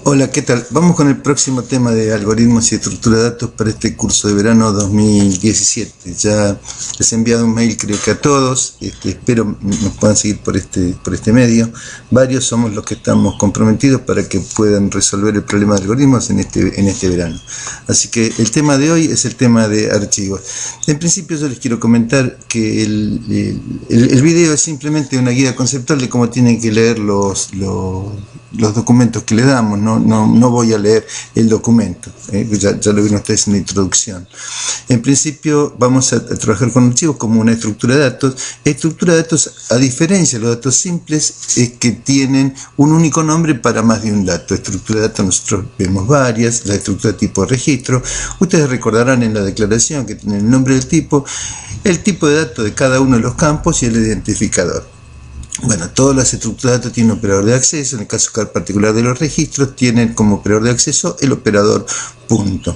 Hola, ¿qué tal? Vamos con el próximo tema de algoritmos y estructura de datos para este curso de verano 2017. Ya les he enviado un mail, creo que a todos. Espero nos puedan seguir por este medio. Varios somos los que estamos comprometidos para que puedan resolver el problema de algoritmos en este verano. Así que el tema de hoy es el tema de archivos. En principio yo les quiero comentar que el video es simplemente una guía conceptual de cómo tienen que leer los documentos que le damos. No voy a leer el documento, ya lo vieron ustedes en la introducción. En principio vamos a trabajar con archivos como una estructura de datos. Estructura de datos, a diferencia de los datos simples, es que tienen un único nombre para más de un dato. Estructura de datos nosotros vemos varias, la estructura de tipo registro. Ustedes recordarán en la declaración que tiene el nombre del tipo, el tipo de datos de cada uno de los campos y el identificador. Bueno, todas las estructuras de datos tienen un operador de acceso. En el caso particular de los registros, tienen como operador de acceso el operador punto.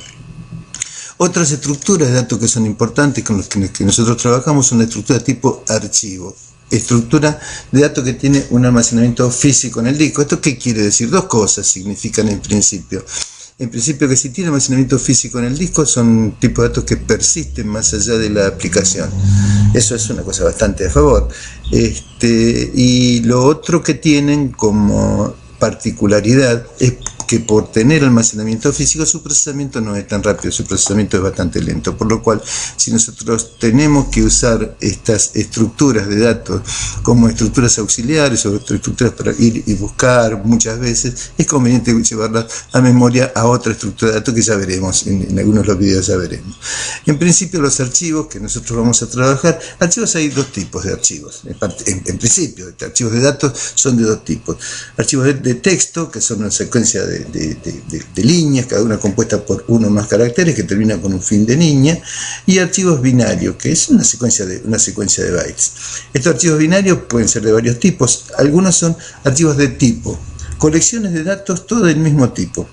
Otras estructuras de datos que son importantes con las que nosotros trabajamos son la estructura de tipo archivo. Estructura de datos que tiene un almacenamiento físico en el disco. ¿Esto qué quiere decir? Dos cosas significan en principio. En principio, que si tiene almacenamiento físico en el disco, son tipos de datos que persisten más allá de la aplicación. Eso es una cosa bastante a favor. Y lo otro que tienen como particularidad es que por tener almacenamiento físico, su procesamiento no es tan rápido, su procesamiento es bastante lento, por lo cual si nosotros tenemos que usar estas estructuras de datos como estructuras auxiliares o estructuras para ir y buscar muchas veces, es conveniente llevarlas a memoria a otra estructura de datos que ya veremos, en algunos de los videos ya veremos. En principio, los archivos que nosotros vamos a trabajar, archivos hay dos tipos de archivos, en principio, archivos de datos son de dos tipos: archivos de texto, que son una secuencia de líneas, cada una compuesta por uno o más caracteres, que termina con un fin de línea, y archivos binarios, que es una secuencia de bytes. Estos archivos binarios pueden ser de varios tipos. Algunos son archivos de tipo, colecciones de datos, todo del mismo tipo.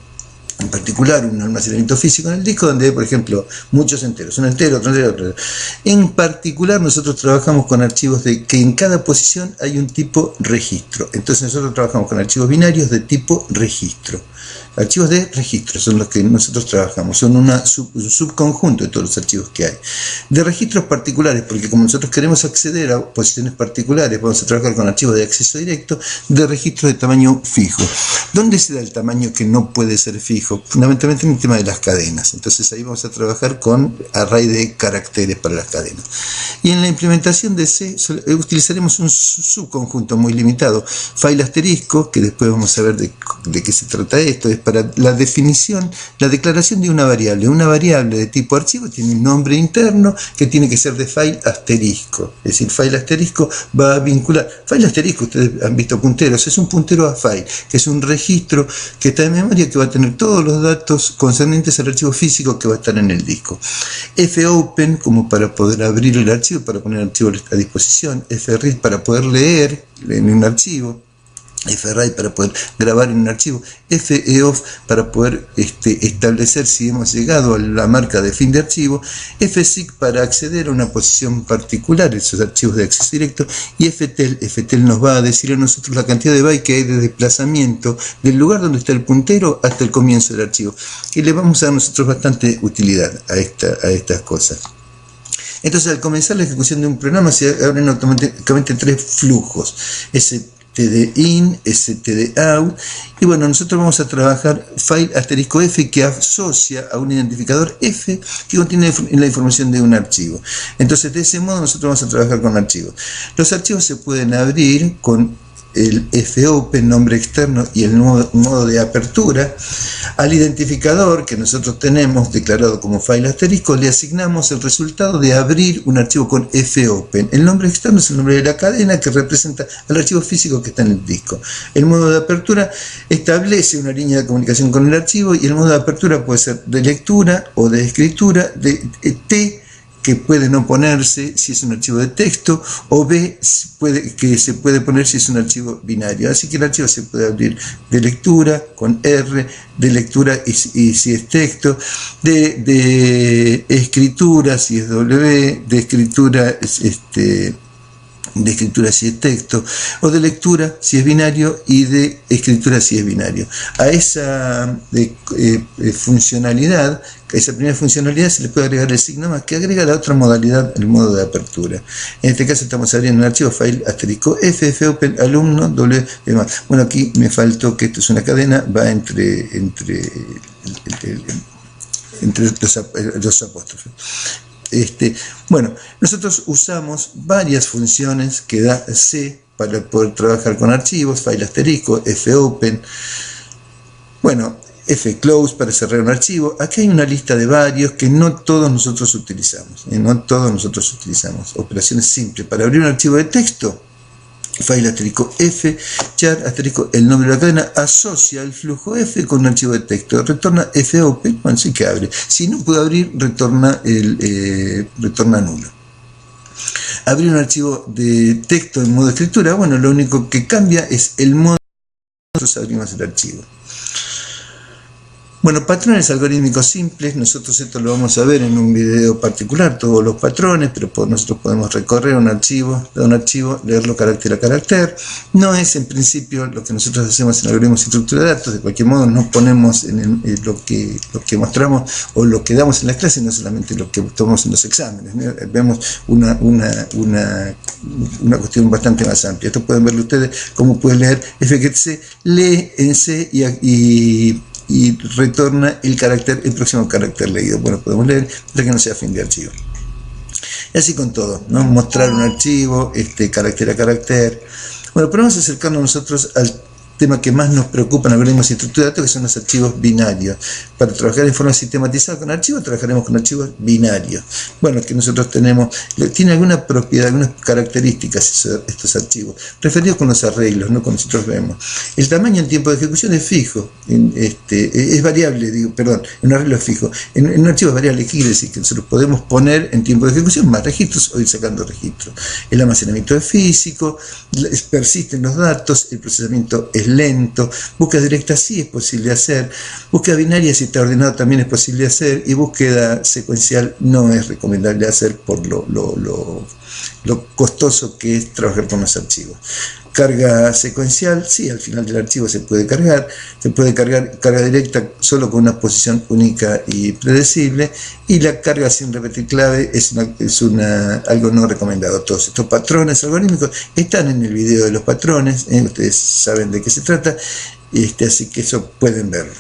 En particular, un almacenamiento físico en el disco donde hay, por ejemplo, muchos enteros, un entero, otro entero, otro. En particular, nosotros trabajamos con archivos de que en cada posición hay un tipo registro. Entonces nosotros trabajamos con archivos binarios de tipo registro. Archivos de registro son los que nosotros trabajamos, son un subconjunto de todos los archivos que hay. De registros particulares, porque como nosotros queremos acceder a posiciones particulares, vamos a trabajar con archivos de acceso directo, de registros de tamaño fijo. ¿Dónde se da el tamaño que no puede ser fijo? Fundamentalmente en el tema de las cadenas. Entonces ahí vamos a trabajar con array de caracteres para las cadenas. Y en la implementación de C utilizaremos un subconjunto muy limitado, file asterisco, que después vamos a ver de qué se trata esto. Es para la definición, la declaración de una variable. Una variable de tipo archivo tiene un nombre interno que tiene que ser de file asterisco. Es decir, file asterisco va a vincular. File asterisco, ustedes han visto punteros, es un puntero a file, que es un registro que está en memoria, que va a tener todos los datos concernientes al archivo físico que va a estar en el disco. fopen, como para poder abrir el archivo, para poner el archivo a disposición. fread, para poder leer en un archivo. FWrite, para poder grabar en un archivo. feof, para poder establecer si hemos llegado a la marca de fin de archivo. fseek, para acceder a una posición particular, esos archivos de acceso directo. Y ftel nos va a decir a nosotros la cantidad de bytes que hay de desplazamiento del lugar donde está el puntero hasta el comienzo del archivo. Y le vamos a dar nosotros bastante utilidad a estas cosas. Entonces, al comenzar la ejecución de un programa, se abren automáticamente tres flujos: std-in, std-out, y bueno, nosotros vamos a trabajar file asterisco f, que asocia a un identificador f que contiene la información de un archivo. Entonces, de ese modo nosotros vamos a trabajar con archivos. Los archivos se pueden abrir con el fopen, nombre externo, y el modo de apertura. Al identificador que nosotros tenemos declarado como file asterisco, le asignamos el resultado de abrir un archivo con fopen. El nombre externo es el nombre de la cadena que representa al archivo físico que está en el disco. El modo de apertura establece una línea de comunicación con el archivo, y el modo de apertura puede ser de lectura o de escritura, de T, que puede no ponerse si es un archivo de texto, o B, que se puede poner si es un archivo binario. Así que el archivo se puede abrir de lectura con R, de lectura y si es texto, de escritura si es W, de escritura de escritura si es texto, o de lectura si es binario y de escritura si es binario. A esa funcionalidad, a esa primera funcionalidad se le puede agregar el signo más que agrega la otra modalidad, el modo de apertura. En este caso estamos abriendo un archivo file asterisco F, Fopen, alumno, W, demás. Bueno, aquí me faltó que esto es una cadena, va entre los apóstrofes. Bueno, nosotros usamos varias funciones que da C para poder trabajar con archivos, file asterisco, fopen, bueno, fclose para cerrar un archivo. Aquí hay una lista de varios que no todos nosotros utilizamos, operaciones simples. Para abrir un archivo de texto, file asterisco F, char asterisco el nombre de la cadena, asocia el flujo F con un archivo de texto, retorna fopen, bueno, sí que abre. Si no puede abrir, retorna nulo. Abrir un archivo de texto en modo escritura, bueno, lo único que cambia es el modo que nosotros abrimos el archivo. Bueno, patrones algorítmicos simples, nosotros esto lo vamos a ver en un video particular, todos los patrones, pero nosotros podemos recorrer un archivo, leerlo carácter a carácter. No es en principio lo que nosotros hacemos en algoritmos y estructura de datos, de cualquier modo no ponemos en lo que mostramos o lo que damos en las clases, no solamente lo que tomamos en los exámenes, ¿no? Vemos una cuestión bastante más amplia. Esto pueden verlo ustedes, cómo pueden leer fgetC, lee en C y retorna el próximo carácter leído. Bueno, podemos leer hasta que no sea fin de archivo. Y así con todo, ¿no? Mostrar un archivo, carácter a carácter. Bueno, pero vamos a acercarnos nosotros al tema que más nos preocupa en algoritmos y estructura de datos, que son los archivos binarios. Para trabajar en forma sistematizada con archivos, trabajaremos con archivos binarios. Bueno, que nosotros tenemos, tiene alguna propiedad, algunas características estos archivos, referidos con los arreglos, ¿no? Como nosotros vemos. El tamaño en tiempo de ejecución es fijo, es variable, un arreglo es fijo. En un archivo es variable, ¿qué quiere decir? Que nosotros podemos poner en tiempo de ejecución más registros o ir sacando registros. El almacenamiento es físico, persisten los datos, el procesamiento es lento, búsqueda directa sí es posible hacer, búsqueda binaria si está ordenado también es posible hacer, y búsqueda secuencial no es recomendable hacer por lo costoso que es trabajar con los archivos. Carga secuencial, sí, al final del archivo se puede cargar carga directa solo con una posición única y predecible, y la carga sin repetir clave es algo no recomendado. Todos estos patrones algorítmicos están en el video de los patrones, ustedes saben de qué se trata, así que eso pueden verlo.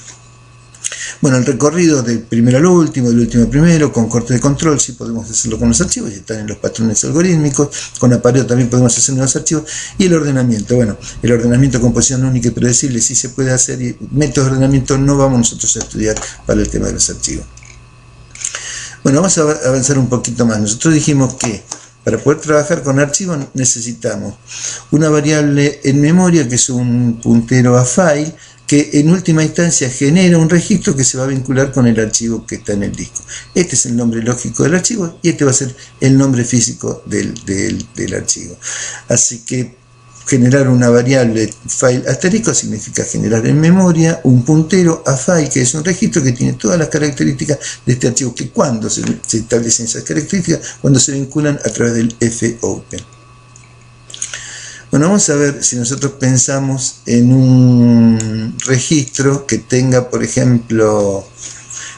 Bueno, el recorrido del primero al último, del último al primero, con corte de control, sí podemos hacerlo con los archivos, están en los patrones algorítmicos, con apareo también podemos hacer en los archivos, y el ordenamiento, bueno, el ordenamiento con posición única y predecible sí se puede hacer, y métodos de ordenamiento no vamos nosotros a estudiar para el tema de los archivos. Bueno, vamos a avanzar un poquito más. Nosotros dijimos que para poder trabajar con archivos necesitamos una variable en memoria, que es un puntero a file, que en última instancia genera un registro que se va a vincular con el archivo que está en el disco. Este es el nombre lógico del archivo y este va a ser el nombre físico del archivo. Así que generar una variable file asterisco significa generar en memoria un puntero a file, que es un registro que tiene todas las características de este archivo, que cuando se establecen esas características, cuando se vinculan a través del fopen. Bueno, vamos a ver si nosotros pensamos en un registro que tenga, por ejemplo,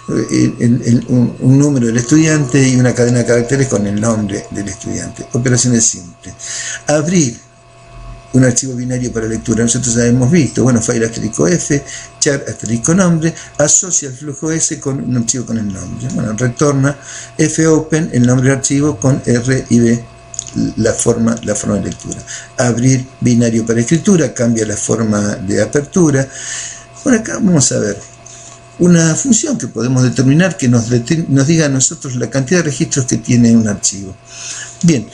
un número del estudiante y una cadena de caracteres con el nombre del estudiante. Operaciones simples. Abrir un archivo binario para lectura, nosotros ya hemos visto, bueno, file asterisco F, char asterisco nombre, asocia el flujo S con un archivo con el nombre. Bueno, retorna fopen, el nombre del archivo, con R y B, la forma de lectura. Abrir binario para escritura, cambia la forma de apertura. Bueno, acá vamos a ver una función que podemos determinar que nos diga a nosotros la cantidad de registros que tiene un archivo. Bien,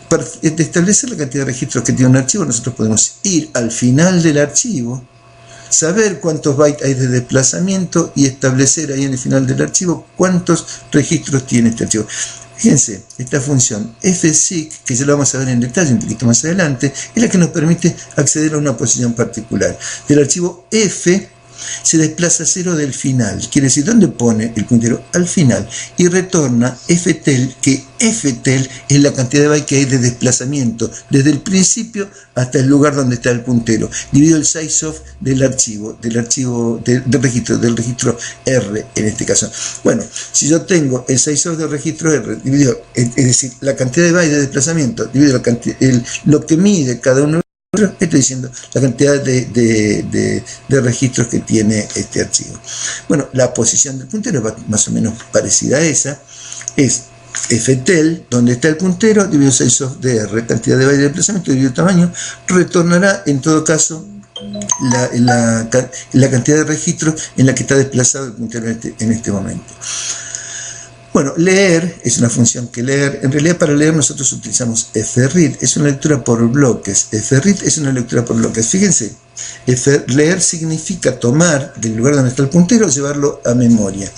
para establecer la cantidad de registros que tiene un archivo, nosotros podemos ir al final del archivo, saber cuántos bytes hay de desplazamiento y establecer ahí en el final del archivo cuántos registros tiene este archivo. Fíjense, esta función fseek, que ya lo vamos a ver en detalle un poquito más adelante, es la que nos permite acceder a una posición particular. Del archivo F se desplaza 0 del final. Quiere decir, ¿dónde pone el puntero? Al final. Y retorna ftel, que ftel es la cantidad de bytes que hay de desplazamiento desde el principio hasta el lugar donde está el puntero, dividido el sizeof del registro R en este caso. Bueno, si yo tengo el sizeof del registro R dividido, es decir, la cantidad de bytes de desplazamiento dividido lo que mide cada uno, estoy diciendo la cantidad de registros que tiene este archivo. Bueno, la posición del puntero va más o menos parecida a esa, es ftel, donde está el puntero, dividido el sizeof de R, cantidad de bytes de desplazamiento, dividido el tamaño, retornará en todo caso la cantidad de registros en la que está desplazado el puntero en este momento. Bueno, leer es una función que leer. En realidad, para leer nosotros utilizamos fread, es una lectura por bloques. Fread es una lectura por bloques. Fíjense, leer significa tomar del lugar donde está el puntero, llevarlo a memoria.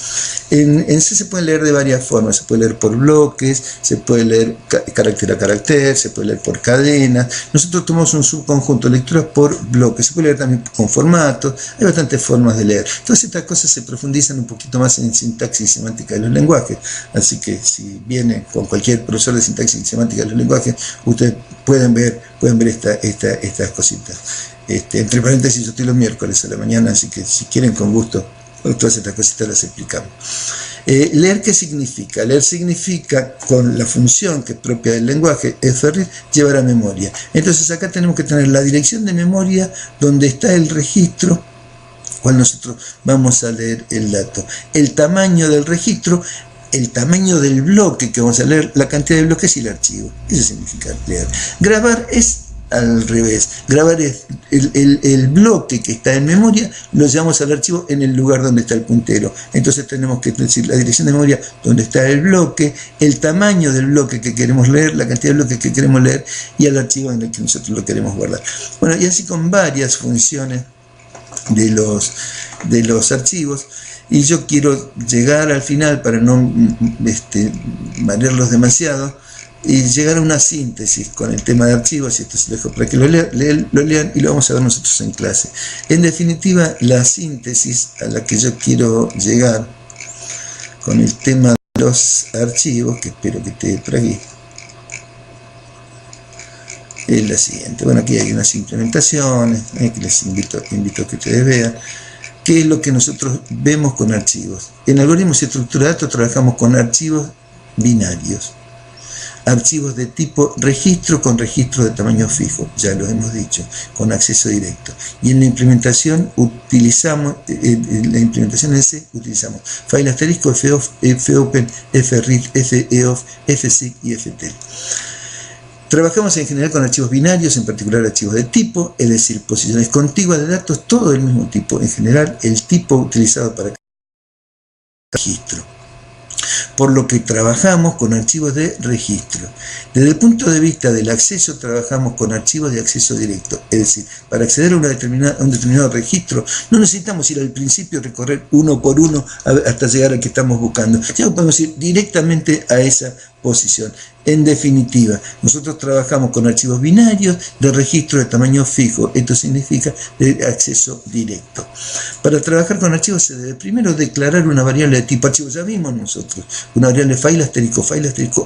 En C se puede leer de varias formas. Se puede leer por bloques, se puede leer carácter a carácter, se puede leer por cadenas. Nosotros tomamos un subconjunto de lecturas por bloques. Se puede leer también con formatos. Hay bastantes formas de leer. Todas estas cosas se profundizan un poquito más en sintaxis y semántica de los lenguajes. Así que si viene con cualquier profesor de sintaxis y semántica de los lenguajes, ustedes pueden ver estas cositas. Entre paréntesis, yo estoy los miércoles a la mañana, así que si quieren, con gusto, todas estas cositas las explicamos. Leer, ¿qué significa? Leer significa, con la función que es propia del lenguaje, fread, llevar a memoria. Entonces acá tenemos que tener la dirección de memoria donde está el registro cual nosotros vamos a leer el dato, el tamaño del registro, el tamaño del bloque que vamos a leer, la cantidad de bloques y el archivo. Eso significa leer. Grabar es al revés. Grabar es el bloque que está en memoria, lo llevamos al archivo en el lugar donde está el puntero. Entonces tenemos que decir la dirección de memoria donde está el bloque, el tamaño del bloque que queremos leer, la cantidad de bloques que queremos leer y el archivo en el que nosotros lo queremos guardar. Bueno, y así con varias funciones de los archivos. Y yo quiero llegar al final, para no marearlos demasiado, y llegar a una síntesis con el tema de archivos, y esto se lo dejo para que lo lean y lo vamos a ver nosotros en clase. En definitiva, la síntesis a la que yo quiero llegar con el tema de los archivos, que espero que esté por aquí, es la siguiente. Bueno, aquí hay unas implementaciones que les invito a que ustedes vean. ¿Qué es lo que nosotros vemos con archivos? En algoritmos y estructura de datos trabajamos con archivos binarios, archivos de tipo registro con registro de tamaño fijo, ya lo hemos dicho, con acceso directo. Y en la implementación utilizamos, en C utilizamos file asterisco, fopen, fread, feof, fseek y ftel. Trabajamos en general con archivos binarios, en particular archivos de tipo, es decir, posiciones contiguas de datos, todo del mismo tipo. En general, el tipo utilizado para registro. Por lo que trabajamos con archivos de registro. Desde el punto de vista del acceso, trabajamos con archivos de acceso directo. Es decir, para acceder a un determinado registro, no necesitamos ir al principio, recorrer uno por uno hasta llegar al que estamos buscando. Ya podemos ir directamente a esa posición. En definitiva, nosotros trabajamos con archivos binarios de registro de tamaño fijo. Esto significa de acceso directo. Para trabajar con archivos se debe primero declarar una variable de tipo archivo. Ya vimos nosotros una variable file asterisco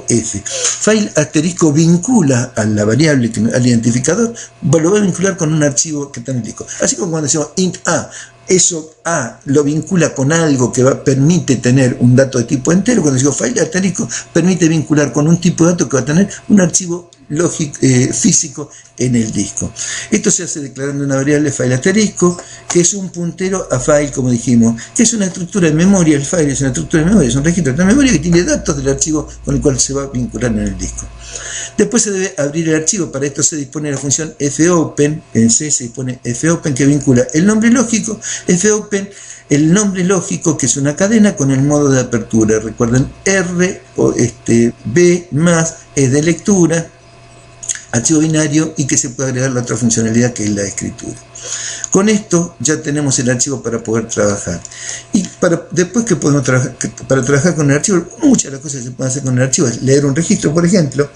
f. File asterisco vincula a la variable, al identificador, lo va a vincular con un archivo que está en el disco. Así como cuando decimos int a, eso A lo vincula con algo que permite tener un dato de tipo entero. Cuando digo file asterisco, permite vincular con un tipo de dato que va a tener un archivo físico en el disco. Esto se hace declarando una variable file asterisco, que es un puntero a file, como dijimos, que es una estructura de memoria. El file es una estructura de memoria, es un registro de memoria que tiene datos del archivo con el cual se va a vincular en el disco. Después se debe abrir el archivo. Para esto se dispone la función fopen. En C se dispone fopen, que vincula el nombre lógico, fopen, el nombre lógico, que es una cadena, con el modo de apertura. Recuerden, R o B más es de lectura, archivo binario, y que se puede agregar la otra funcionalidad, que es la escritura. Con esto ya tenemos el archivo para poder trabajar. Y después que podemos trabajar, para trabajar con el archivo, muchas de las cosas que se pueden hacer con el archivo es leer un registro, por ejemplo,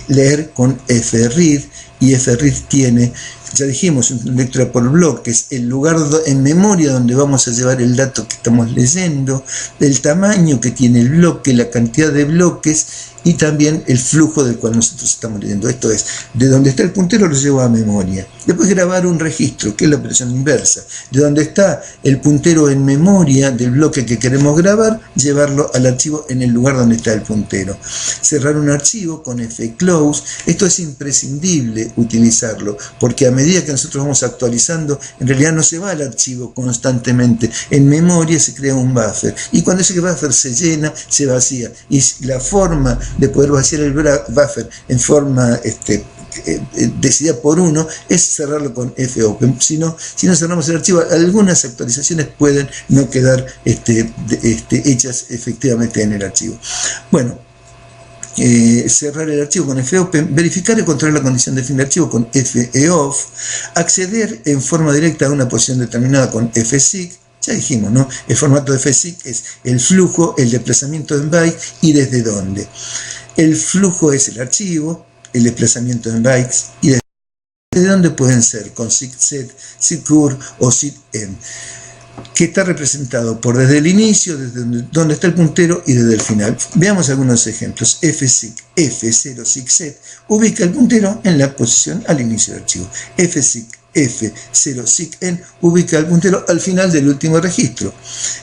leer con fread, y fread tiene ya dijimos, una lectura por bloques, el lugar en memoria donde vamos a llevar el dato que estamos leyendo, el tamaño que tiene el bloque, la cantidad de bloques y también el flujo del cual nosotros estamos leyendo. Esto es, de donde está el puntero lo llevo a memoria. Después grabar un registro, que es la operación inversa. De donde está el puntero en memoria del bloque que queremos grabar, llevarlo al archivo en el lugar donde está el puntero. Cerrar un archivo con fclose. Esto es imprescindible utilizarlo, porque a medida que nosotros vamos actualizando, en realidad no se va al archivo constantemente. En memoria se crea un buffer. Y cuando ese buffer se llena, se vacía. Y la forma de poder vaciar el buffer en forma decidida por uno es cerrarlo con fopen. Si no cerramos el archivo, algunas actualizaciones pueden no quedar hechas efectivamente en el archivo. Bueno, cerrar el archivo con fopen, verificar y controlar la condición de fin de archivo con foff, acceder en forma directa a una posición determinada con fseek. Ya dijimos, ¿no? El formato de fseek es el flujo, el desplazamiento en bytes y desde dónde. El flujo es el archivo, el desplazamiento en bytes y desde dónde pueden ser con seekset, seekcur o seekend, que está representado por desde el inicio, desde donde está el puntero y desde el final. Veamos algunos ejemplos. fseek F0 seekset ubica el puntero en la posición al inicio del archivo. fseek F0 seekend ubica el puntero al final del último registro.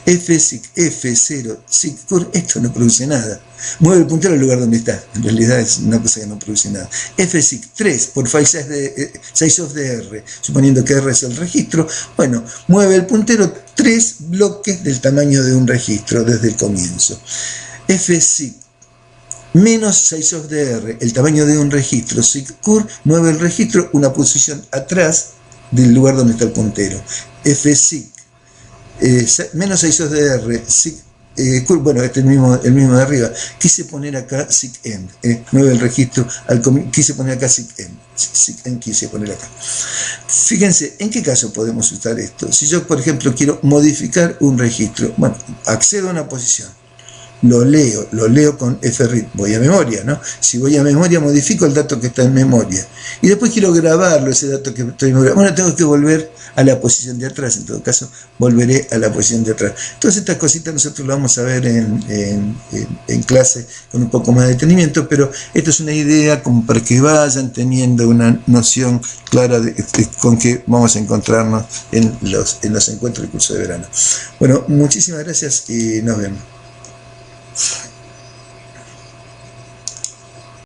fseek F0 seekcur, esto no produce nada. Mueve el puntero al lugar donde está. En realidad es una cosa que no produce nada. fseek 3 por file size of the R, suponiendo que R es el registro, bueno, mueve el puntero 3 bloques del tamaño de un registro desde el comienzo. fseek menos size of the R, el tamaño de un registro, seekcur, mueve el registro una posición atrás del lugar donde está el puntero. fseek menos size of the R, bueno, este es el mismo de arriba. Quise poner acá seekend, mueve el registro al comienzo. Quise poner acá seekend quise poner acá. Fíjense, ¿en qué caso podemos usar esto? Si yo, por ejemplo, quiero modificar un registro, bueno, accedo a una posición, lo leo con fread, voy a memoria, ¿no? Si voy a memoria, modifico el dato que está en memoria. Y después quiero grabarlo, ese dato que estoy en memoria. Bueno, tengo que volver a la posición de atrás, en todo caso, volveré a la posición de atrás. Todas estas cositas nosotros las vamos a ver en clase con un poco más de detenimiento, pero esto es una idea como para que vayan teniendo una noción clara con que vamos a encontrarnos en los encuentros del curso de verano. Bueno, muchísimas gracias y nos vemos.